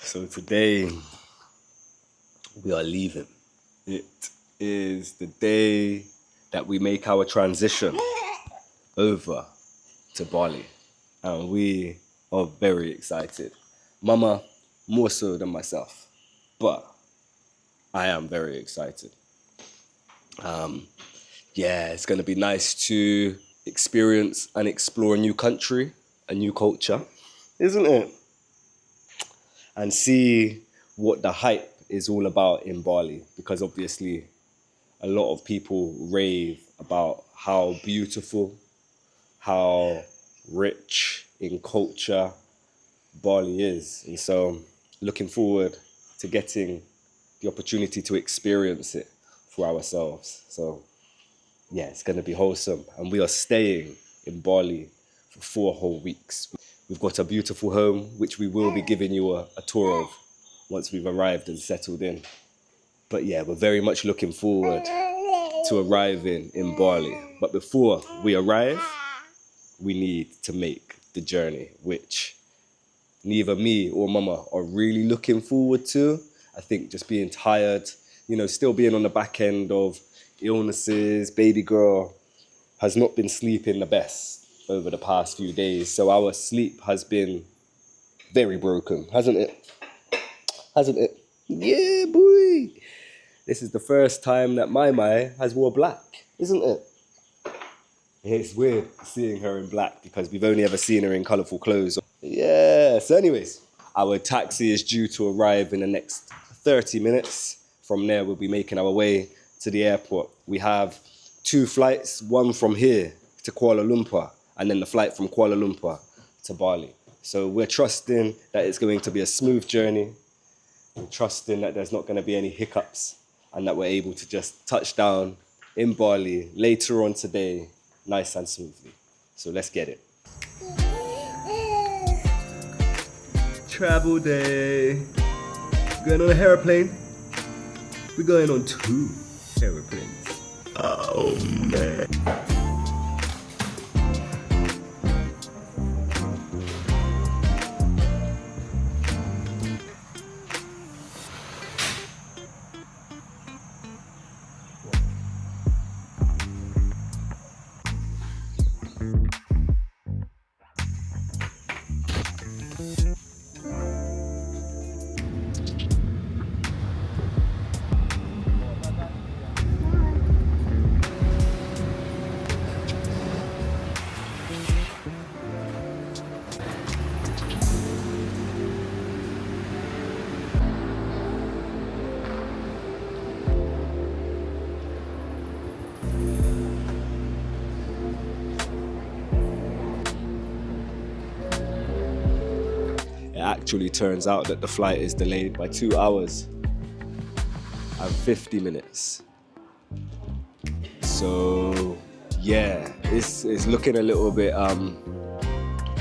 So today we are leaving. It is the day that we make our transition over to Bali, and we are very excited. Mama, more so than myself, but I am very excited. Yeah, it's going to be nice to experience and explore a new country, a new culture, isn't it? And see what the hype is all about in Bali, because obviously a lot of people rave about how beautiful, how rich in culture Bali is. And so looking forward to getting the opportunity to experience it for ourselves. So yeah, it's going to be wholesome. And we are staying in Bali for 4 whole weeks. We've got a beautiful home, which we will be giving you a tour of once we've arrived and settled in. But yeah, we're very much looking forward to arriving in Bali. But before we arrive, we need to make the journey, which neither me or Mama are really looking forward to. I think just being tired, still being on the back end of illnesses, baby girl has not been sleeping the best over the past few days. So our sleep has been very broken, hasn't it? Hasn't it? Yeah, boy. This is the first time that my has wore black, isn't it? It's weird seeing her in black because we've only ever seen her in colourful clothes. Yeah, so anyways, our taxi is due to arrive in the next 30 minutes. From there, we'll be making our way to the airport. We have 2 flights, one from here to Kuala Lumpur, and then the flight from Kuala Lumpur to Bali. So we're trusting that it's going to be a smooth journey. We're trusting that there's not going to be any hiccups and that we're able to just touch down in Bali later on today, nice and smoothly. So let's get it. Travel day. Going on an airplane. We're going on 2 airplanes. Oh man. It actually turns out that the flight is delayed by 2 hours and 50 minutes. So yeah, it's looking a little bit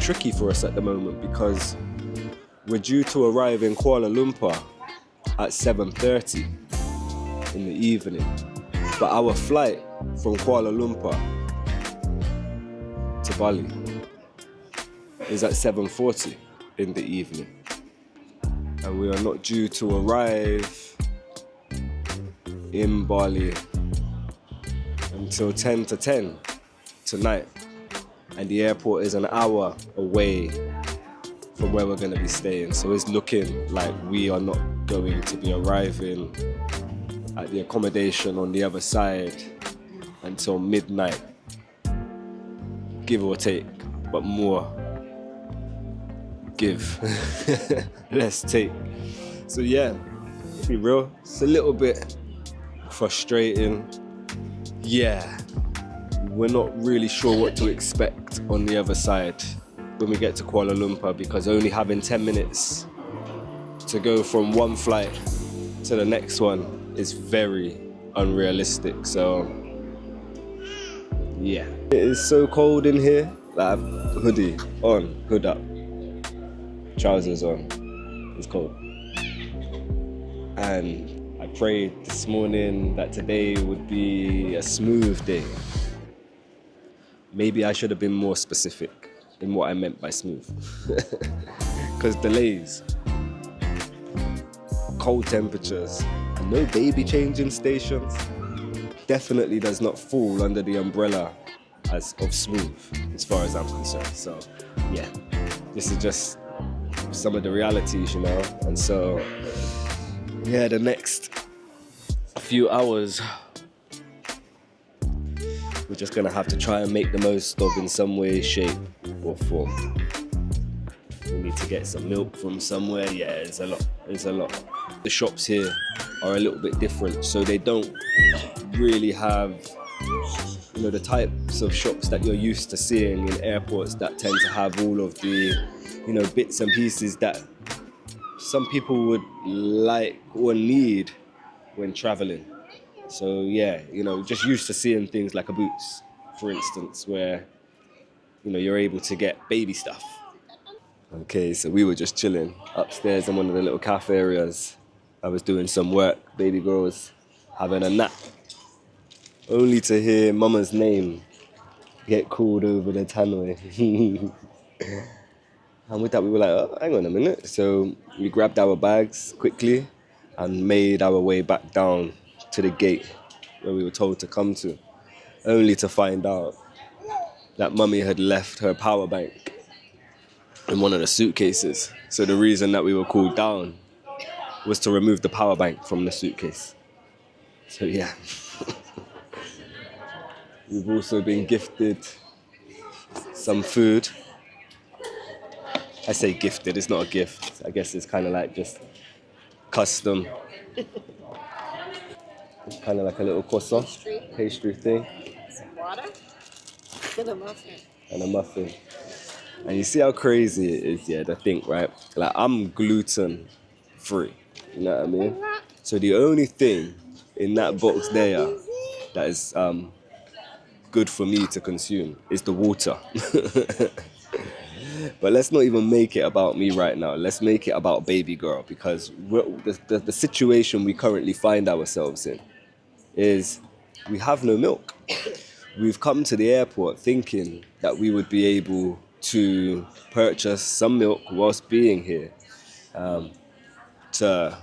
tricky for us at the moment because we're due to arrive in Kuala Lumpur at 7:30 in the evening. But our flight from Kuala Lumpur to Bali is at 7:40 in the evening. And we are not due to arrive in Bali until 10 to 10 tonight. And the airport is an hour away from where we're going to be staying. So it's looking like we are not going to be arriving at the accommodation on the other side until midnight, give or take, but more give, less take. So yeah, to be real, it's a little bit frustrating. Yeah, we're not really sure what to expect on the other side when we get to Kuala Lumpur, because only having 10 minutes to go from one flight to the next one is very unrealistic. So yeah, it is so cold in here that I've hoodie on, hood up, trousers on. It's cold. And I prayed this morning that today would be a smooth day. Maybe I should have been more specific in what I meant by smooth. Because delays cold temperatures, and no baby changing stations, definitely does not fall under the umbrella of smooth, as far as I'm concerned. So yeah, this is just some of the realities, you know. And so yeah, the next few hours we're just gonna have to try and make the most of in some way, shape or form. We need to get some milk from somewhere. Yeah, it's a lot. The shops here are a little bit different, so they don't really have, you know, the types of shops that you're used to seeing in airports that tend to have all of the, you know, bits and pieces that some people would like or need when traveling. So yeah, you know, just used to seeing things like a Boots, for instance, where, you know, you're able to get baby stuff. Okay, so we were just chilling upstairs in one of the little cafe areas. I was doing some work, baby girl was having a nap, only to hear mama's name get called over the tannoy. And with that we were like, oh, hang on a minute. So we grabbed our bags quickly and made our way back down to the gate where we were told to come to, only to find out that mummy had left her power bank in one of the suitcases. So the reason that we were called down was to remove the power bank from the suitcase. So yeah. We've also been gifted some food. I say gifted, it's not a gift. I guess it's kind of like just custom. It's kind of like a little croissant, pastry thing. Some water and a muffin. And a muffin. And you see how crazy it is, yeah, to think, right? Like, I'm gluten free, you know what I mean? So the only thing in that box there that is good for me to consume is the water. But let's not even make it about me right now. Let's make it about baby girl, because the situation we currently find ourselves in is we have no milk. We've come to the airport thinking that we would be able to purchase some milk whilst being here, to,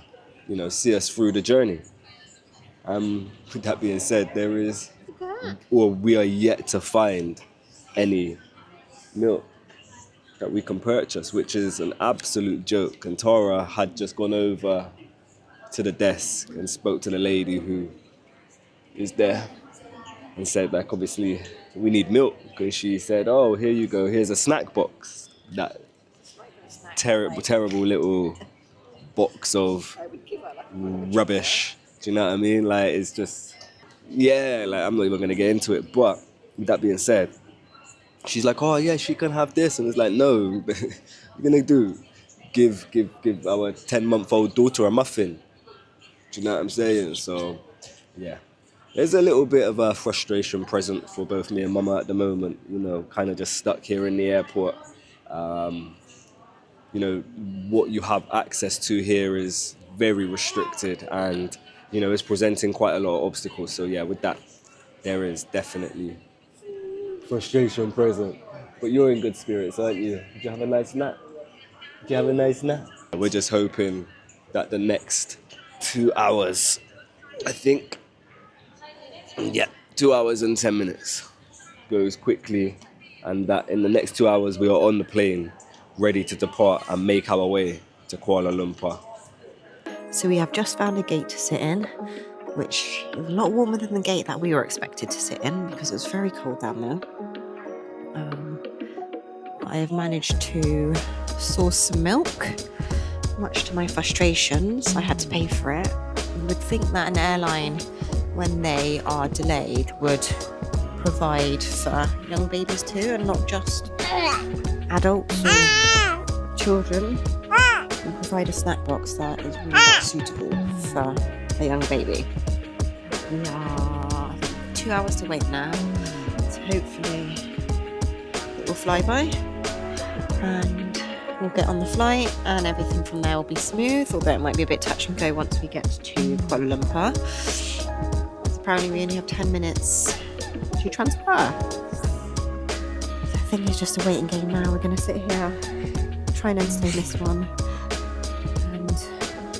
you know, see us through the journey. With that being said, we are yet to find any milk that we can purchase, which is an absolute joke. And Tara had just gone over to the desk and spoke to the lady who is there and said, like, obviously we need milk, and she said, oh, here you go, here's a snack box. That terrible little box of rubbish. Do you know what I mean? Like, it's just, yeah, like, I'm not even gonna get into it. But with that being said, she's like, oh yeah, she can have this. And it's like, no, what you're gonna do? Give our 10-month-old daughter a muffin. Do you know what I'm saying? So, yeah. There's a little bit of a frustration present for both me and Mama at the moment, you know, kind of just stuck here in the airport. You know, what you have access to here is very restricted and, you know, it's presenting quite a lot of obstacles. So yeah, with that, there is definitely frustration present. But you're in good spirits, aren't you? Did you have a nice nap? We're just hoping that the next 2 hours, I think, 2 hours and 10 minutes goes quickly, and that in the next 2 hours we are on the plane, ready to depart and make our way to Kuala Lumpur. So we have just found a gate to sit in, which is a lot warmer than the gate that we were expected to sit in because it was very cold down there. I have managed to source some milk, much to my frustrations. I had to pay for it. You would think that an airline, when they are delayed, would provide for young babies too, and not just adults or children. And provide a snack box that is really not suitable for a young baby. We are 2 hours to wait now, so hopefully it will fly by and we'll get on the flight and everything from there will be smooth, although it might be a bit touch and go once we get to Kuala Lumpur. Apparently we only have 10 minutes to transfer. I think it's just a waiting game now. We're going to sit here, try and entertain this one, and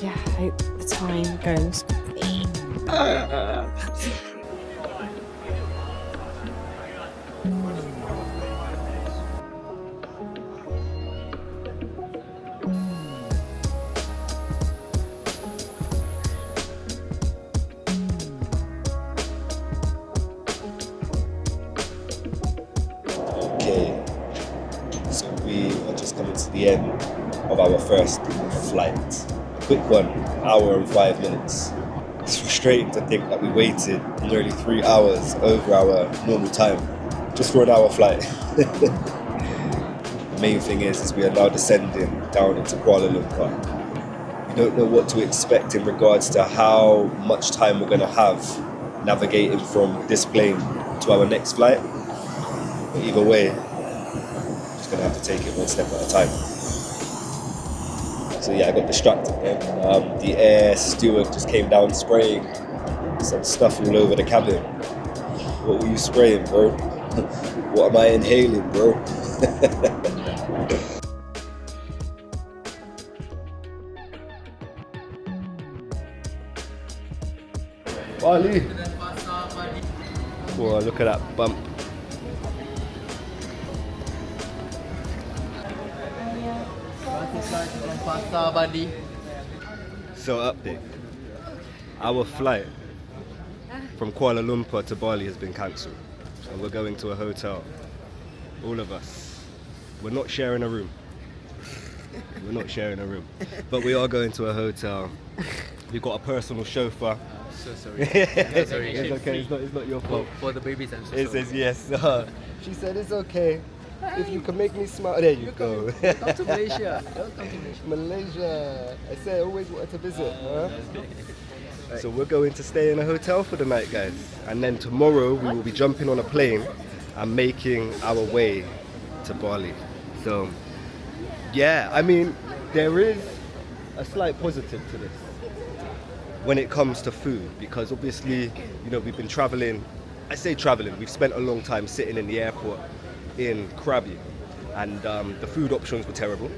yeah, hope the the time goes quickly. Okay, so we are just coming to the end of our first flight. Quick one, hour and 5 minutes. It's frustrating to think that we waited nearly 3 hours over our normal time just for an hour flight. The main thing is we are now descending down into Kuala Lumpur. We don't know what to expect in regards to how much time we're going to have navigating from this plane to our next flight. But either way, just going to have to take it one step at a time. So yeah, I got distracted then. The air steward just came down spraying some stuff all over the cabin. What were you spraying, bro? What am I inhaling, bro? Bali! Whoa, look at that bump. So update. Our flight from Kuala Lumpur to Bali has been cancelled. And we're going to a hotel. All of us. We're not sharing a room. We're not sharing a room. But we are going to a hotel. We've got a personal chauffeur. So sorry. So sorry. It's okay, it's not your fault. For the babies, I'm so It sorry. says yes. She said it's okay. If you can make me smile, there you go. Come to Malaysia. Don't come to Malaysia. Malaysia. I said I always wanted to visit. Huh? So we're going to stay in a hotel for the night, guys. And then tomorrow we will be jumping on a plane and making our way to Bali. So, yeah, I mean, there is a slight positive to this when it comes to food, because obviously, you know, we've been traveling. I say traveling, we've spent a long time sitting in the airport in Krabi, and the food options were terrible.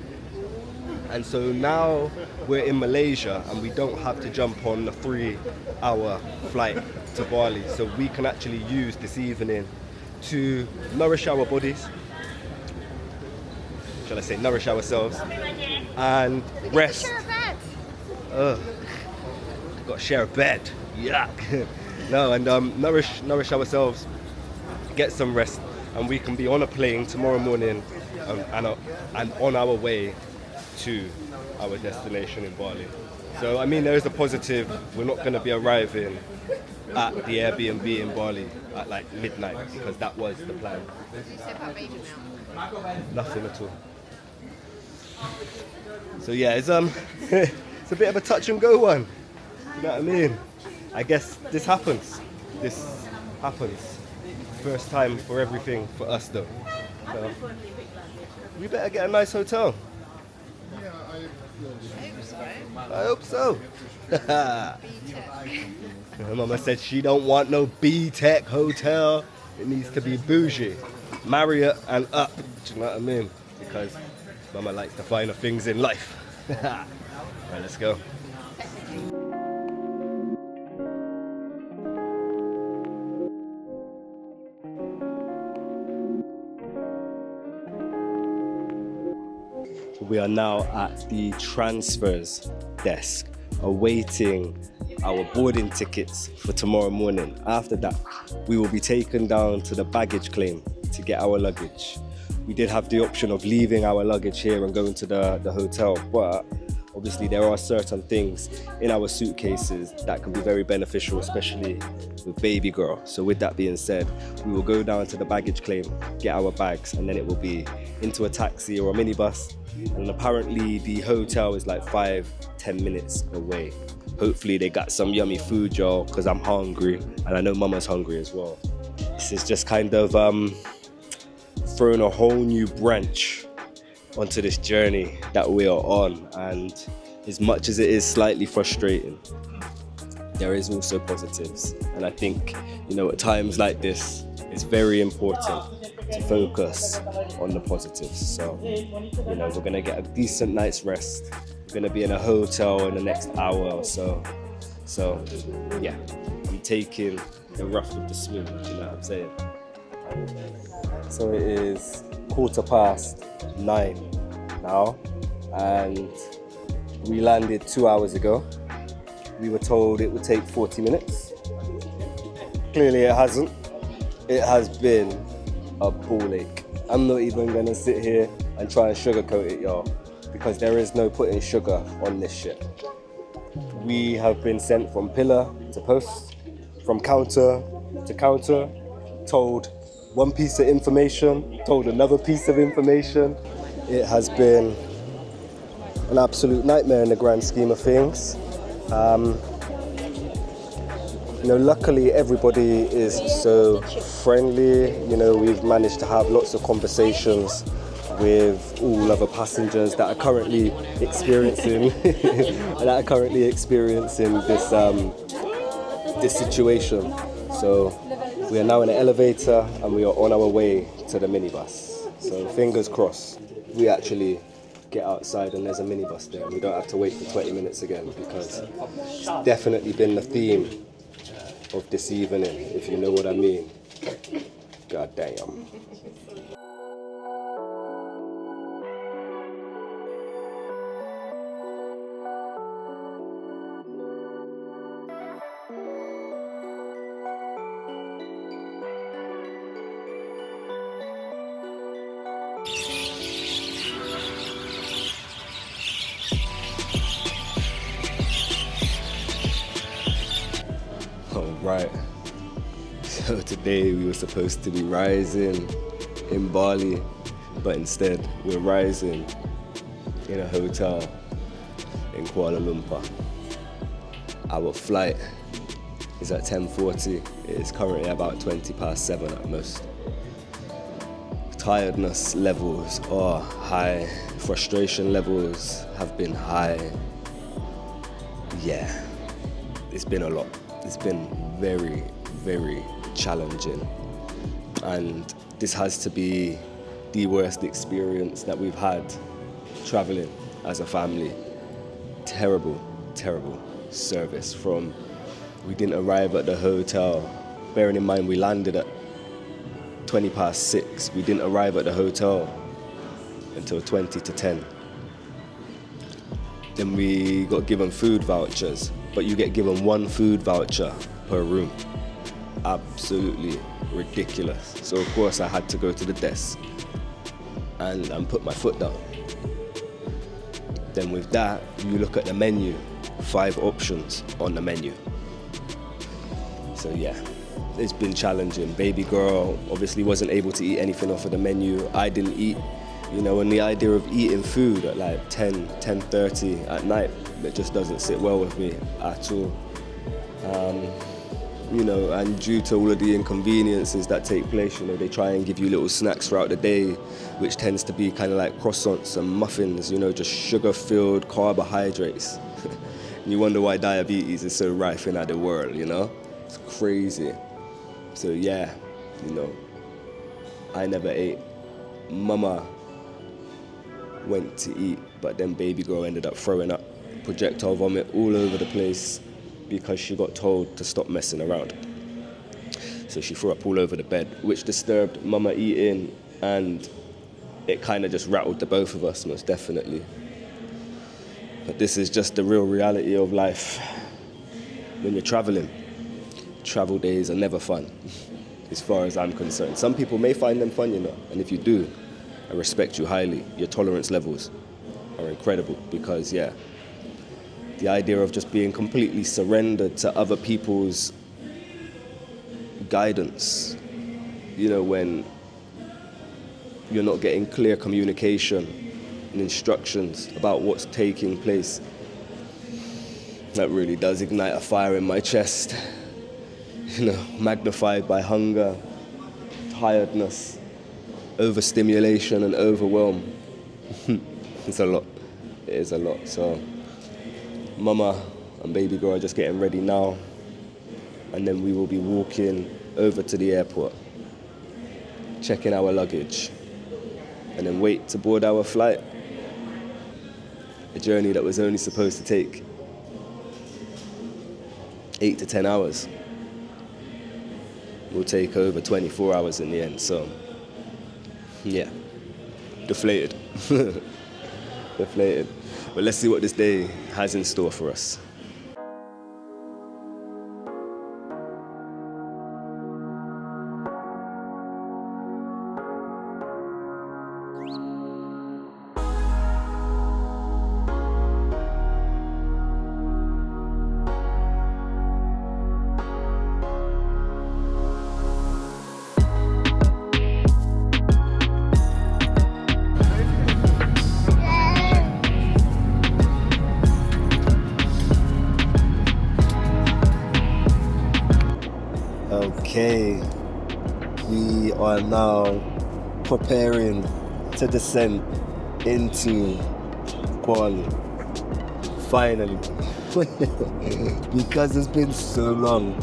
And so now we're in Malaysia and we don't have to jump on the 3-hour flight to Bali, so we can actually use this evening to nourish our bodies, shall I say nourish ourselves, and rest. Got to share a bed. Yuck. No, and nourish ourselves, get some rest, and we can be on a plane tomorrow morning and on our way to our destination in Bali. So I mean, there is a positive. We're not going to be arriving at the Airbnb in Bali at like midnight, because that was the plan. Nothing at all. So yeah, it's it's a bit of a touch and go one. You know what I mean? I guess this happens. This happens. First time for everything for us though. So we better get a nice hotel. I hope so. Mama said she don't want no B-Tech hotel. It needs to be bougie. Marriott and up. Do you know what I mean? Because Mama likes the finer things in life. Right, let's go. We are now at the transfers desk, awaiting our boarding tickets for tomorrow morning. After that, we will be taken down to the baggage claim to get our luggage. We did have the option of leaving our luggage here and going to the hotel, but obviously there are certain things in our suitcases that can be very beneficial, especially with baby girl. So with that being said, we will go down to the baggage claim, get our bags, and then it will be into a taxi or a minibus. And apparently the hotel is like 5-10 minutes away. Hopefully they got some yummy food, y'all, because I'm hungry and I know Mama's hungry as well. This is just kind of throwing a whole new branch onto this journey that we are on, and as much as it is slightly frustrating, there is also positives. And I think, you know, at times like this, it's very important to focus on the positives. So, you know, we're gonna get a decent night's rest, We're gonna be in a hotel in the next hour or so. So yeah, I'm taking the rough with the smooth, you know what I'm saying? So it is 9:15 now, and we landed 2 hours ago. We were told it would take 40 minutes. Clearly it hasn't. It has been a ball ache. I'm not even gonna sit here and try and sugarcoat it, y'all, because there is no putting sugar on this shit. We have been sent from pillar to post, from counter to counter, told one piece of information, told another piece of information. It has been an absolute nightmare in the grand scheme of things. Luckily everybody is so friendly. We've managed to have lots of conversations with all other passengers that are currently experiencing this situation. So we are now in an elevator and we are on our way to the minibus. So fingers crossed we actually get outside and there's a minibus there and we don't have to wait for 20 minutes again, because it's definitely been the theme of this evening, if you know what I mean. God damn. Right, so today we were supposed to be rising in Bali, but instead we're rising in a hotel in Kuala Lumpur. Our flight is at 10:40. It is currently about 7:20 at most. Tiredness levels are high, frustration levels have been high. Yeah, it's been a lot. It's been very, very challenging, and this has to be the worst experience that we've had traveling as a family. Terrible, terrible service. We didn't arrive at the hotel, bearing in mind we landed at 6:20. We didn't arrive at the hotel until 10:20. Then we got given food vouchers, but you get given one food voucher per room. Absolutely ridiculous. So of course I had to go to the desk and put my foot down. Then with that, you look at the menu, 5 options on the menu. So yeah, it's been challenging. Baby girl obviously wasn't able to eat anything off of the menu. I didn't eat. And the idea of eating food at like 10:30 at night, it just doesn't sit well with me at all. And due to all of the inconveniences that take place, they try and give you little snacks throughout the day, which tends to be kind of like croissants and muffins, just sugar-filled carbohydrates. And you wonder why diabetes is so rife in the world, It's crazy. So yeah, I never ate. Mama went to eat, but then baby girl ended up throwing up projectile vomit all over the place because she got told to stop messing around. So she threw up all over the bed, which disturbed mama eating, and it kind of just rattled the both of us, most definitely. But this is just the real reality of life. When you're traveling, travel days are never fun, as far as I'm concerned. Some people may find them fun, and if you do, I respect you highly. Your tolerance levels are incredible, because the idea of just being completely surrendered to other people's guidance, when you're not getting clear communication and instructions about what's taking place, that really does ignite a fire in my chest, magnified by hunger, tiredness, overstimulation and overwhelm. It's a lot. It is a lot. So mama and baby girl are just getting ready now, and then we will be walking over to the airport, checking our luggage, and then wait to board our flight. A journey that was only supposed to take 8 to 10 hours will take over 24 hours in the end. So, yeah, deflated. Deflated. But let's see what this day has in store for us. Okay, we are now preparing to descend into Bali. Finally. Because it's been so long.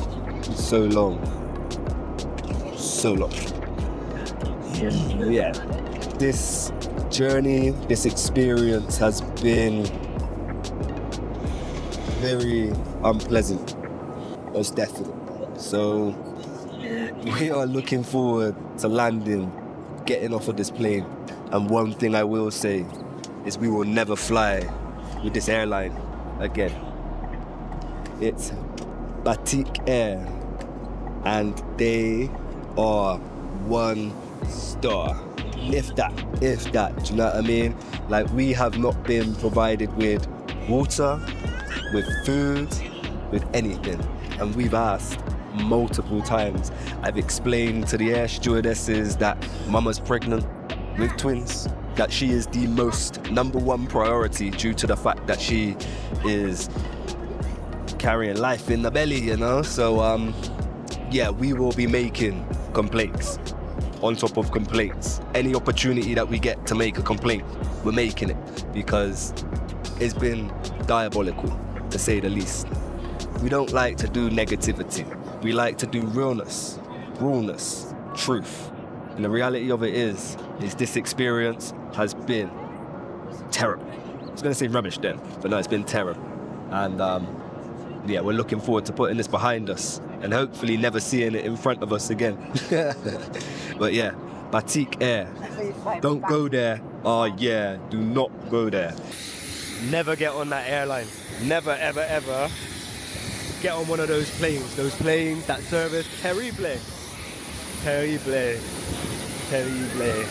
Yeah, this journey, this experience has been very unpleasant, most definitely. So we are looking forward to landing, getting off of this plane. And one thing I will say is we will never fly with this airline again. It's Batik Air, and they are 1 star. If that, do you know what I mean? Like, we have not been provided with water, with food, with anything. And we've asked multiple times. I've explained to the air stewardesses that mama's pregnant with twins, that she is the most #1 priority due to the fact that she is carrying life in the belly, you know? So, yeah, we will be making complaints on top of complaints. Any opportunity that we get to make a complaint, we're making it, because it's been diabolical, to say the least. We don't like to do negativity. We like to do realness, rawness, truth. And the reality of it is this experience has been terrible. I was gonna say rubbish then, but no, it's been terrible. And yeah, we're looking forward to putting this behind us and hopefully never seeing it in front of us again. But yeah, Batik Air, don't go there. Oh yeah, do not go there. Never get on that airline. Never, ever, ever get on one of those planes. Those planes that service terrible. Terrible. Terrible.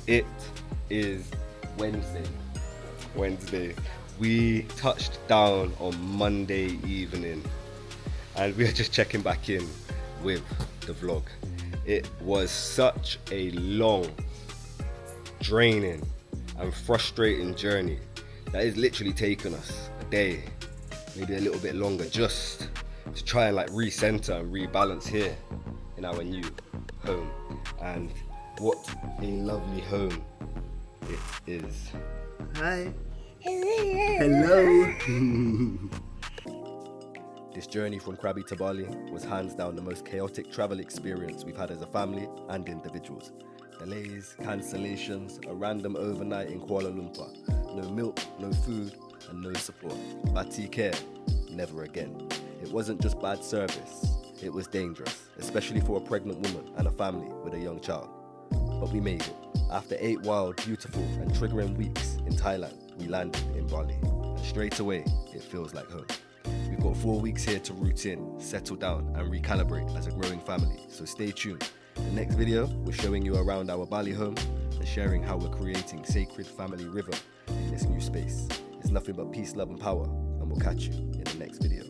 It is Wednesday. We touched down on Monday evening and we are just checking back in with the vlog. It was such a long, draining and frustrating journey that it's literally taken us a day, maybe a little bit longer, just to try and like recenter and rebalance here in our new home. And what a lovely home it is. Hi. Hello. This journey from Krabi to Bali was hands down the most chaotic travel experience we've had as a family and individuals. Delays, cancellations, a random overnight in Kuala Lumpur. No milk, no food, and no support. Batik Air, never again. It wasn't just bad service. It was dangerous, especially for a pregnant woman and a family with a young child. But we made it. After 8 wild, beautiful and triggering weeks in Thailand, we landed in Bali. And straight away, it feels like home. We've got 4 weeks here to root in, settle down and recalibrate as a growing family, so stay tuned. The next video, we're showing you around our Bali home and sharing how we're creating sacred family rhythm in this new space. It's nothing but peace, love and power, and we'll catch you in the next video.